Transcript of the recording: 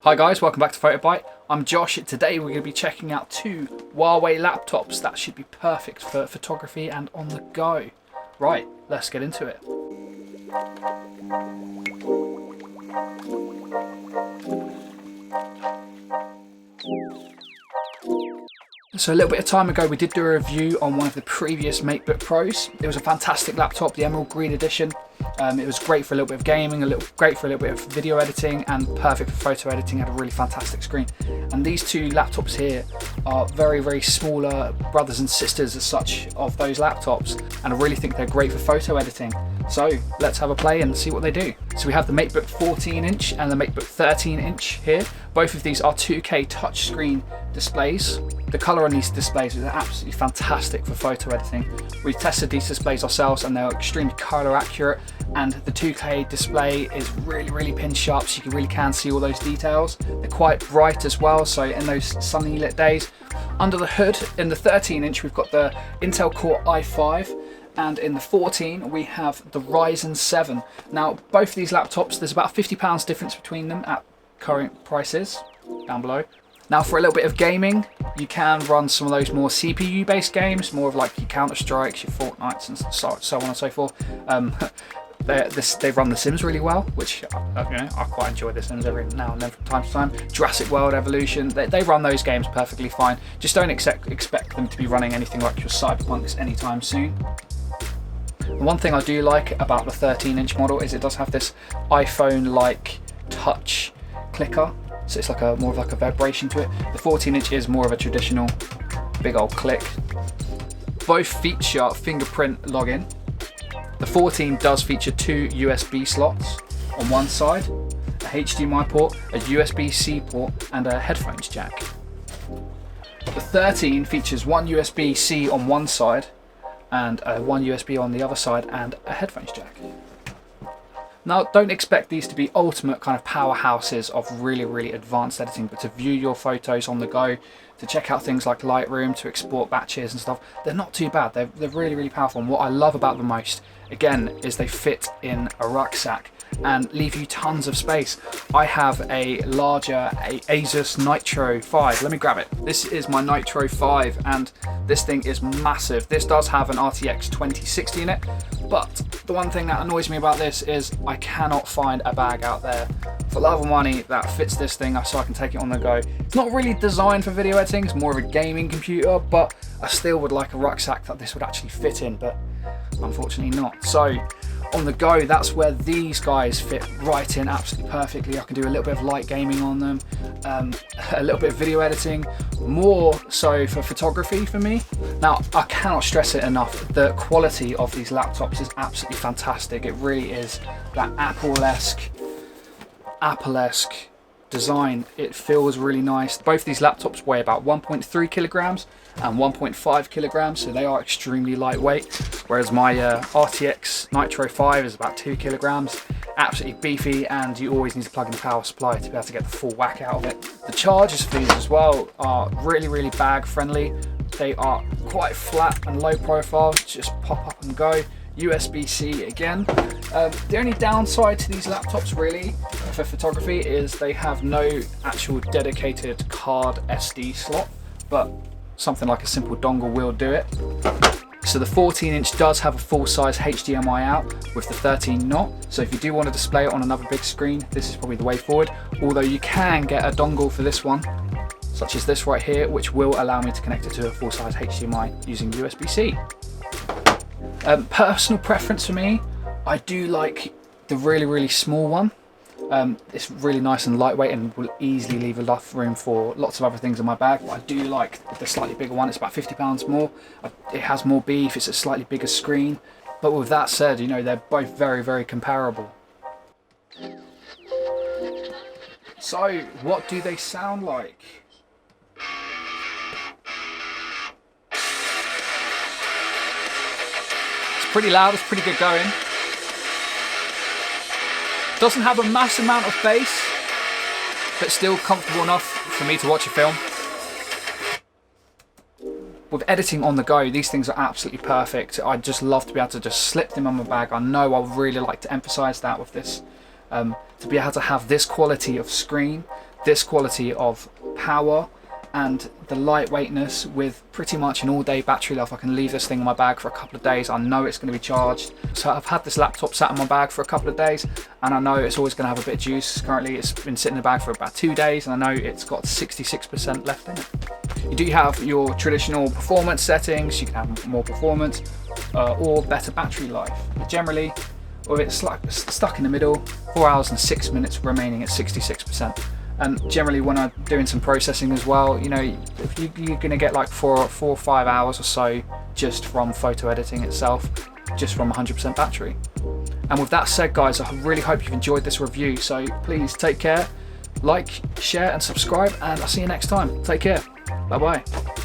Hi guys, welcome back to PhotoBite. I'm Josh. Today we're going to be checking out two Huawei laptops that should be perfect for photography and on the go. Right, let's get into it. So a little bit of time ago we did do a review on one of the previous MateBook Pros. It was a fantastic laptop, the Emerald Green Edition. It was great for a little bit of gaming, great for a little bit of video editing, and perfect for photo editing. Had a really fantastic screen. And these two laptops here are very, very smaller brothers and sisters as such of those laptops, and I really think they're great for photo editing. So let's have a play and see what they do. So we have the MateBook 14-inch and the MateBook 13-inch here. Both of these are 2K touchscreen displays. The colour on these displays is absolutely fantastic for photo editing. We've tested these displays ourselves and they're extremely colour accurate, and the 2K display is really pin sharp, so you really can see all those details. They're quite bright as well, so in those sunny lit days. Under the hood, in the 13-inch, we've got the Intel Core i5, and in the 14 we have the Ryzen 7. Now both of these laptops, there's about £50 difference between them at current prices down below. Now for a little bit of gaming, you can run some of those more CPU based games, more of like your Counter Strikes, your Fortnites and so on and so forth. They run The Sims really well, which I quite enjoy The Sims every now and then from time to time. Jurassic World Evolution, they run those games perfectly fine. Just don't expect them to be running anything like your Cyberpunks anytime soon. One thing I do like about the 13-inch model is it does have this iPhone-like touch clicker, so it's like more of a vibration to it. The 14-inch is more of a traditional big old click. Both feature fingerprint login. The 14 does feature two USB slots on one side, a HDMI port, a USB-C port, and a headphones jack. The 13 features one USB-C on one side and one USB on the other side and a headphones jack. Now don't expect these to be ultimate kind of powerhouses of really advanced editing, but to view your photos on the go, to check out things like Lightroom, to export batches and stuff, they're not too bad. They're really powerful, and what I love about them most, again, is they fit in a rucksack and leave you tons of space. I have a larger Asus Nitro 5. Let me grab it. This is my Nitro 5 and this thing is massive. This does have an RTX 2060 in it, but the one thing that annoys me about this is I cannot find a bag out there for love of money that fits this thing so I can take it on the go. It's not really designed for video editing, it's more of a gaming computer, but I still would like a rucksack that this would actually fit in, but unfortunately not. So on the go, that's where these guys fit right in absolutely perfectly. I can do a little bit of light gaming on them, a little bit of video editing, more so for photography for me. Now I cannot stress it enough, the quality of these laptops is absolutely fantastic. It really is that Apple-esque design. It feels really nice. Both these laptops weigh about 1.3 kilograms and 1.5 kilograms, so they are extremely lightweight, whereas my RTX Nitro 5 is about 2 kilograms. Absolutely beefy, and you always need to plug in the power supply to be able to get the full whack out of it. The chargers for these as well are really bag friendly. They are quite flat and low profile, just pop up and go. USB-C again. The only downside to these laptops really for photography is they have no actual dedicated card SD slot, but something like a simple dongle will do it. So the 14-inch does have a full-size HDMI out, with the 13 not. So if you do want to display it on another big screen, this is probably the way forward. Although you can get a dongle for this one, such as this right here, which will allow me to connect it to a full-size HDMI using USB-C. Personal preference for me, I do like the really small one. It's really nice and lightweight and will easily leave enough room for lots of other things in my bag, but I do like the slightly bigger one. It's about £50 more. It has more beef, it's a slightly bigger screen, but with that said, they're both very comparable. So what do they sound like? Pretty loud, it's pretty good going. Doesn't have a mass amount of bass, but still comfortable enough for me to watch a film. With editing on the go, these things are absolutely perfect. I just love to be able to just slip them on my bag. I know I really like to emphasize that with this. To be able to have this quality of screen, this quality of power and the lightweightness with pretty much an all-day battery life. I can leave this thing in my bag for a couple of days. I know it's going to be charged. So I've had this laptop sat in my bag for a couple of days, and I know it's always going to have a bit of juice. Currently it's been sitting in the bag for about 2 days, and I know it's got 66% left in it. You do have your traditional performance settings. You can have more performance or better battery life. But generally, or it's like stuck in the middle, 4 hours and 6 minutes remaining at 66%. And generally when I'm doing some processing as well, you know, if you're going to get like 4 or 5 hours or so just from photo editing itself, just from 100% battery. And with that said, guys, I really hope you've enjoyed this review. So please take care, like, share and subscribe, and I'll see you next time. Take care. Bye bye.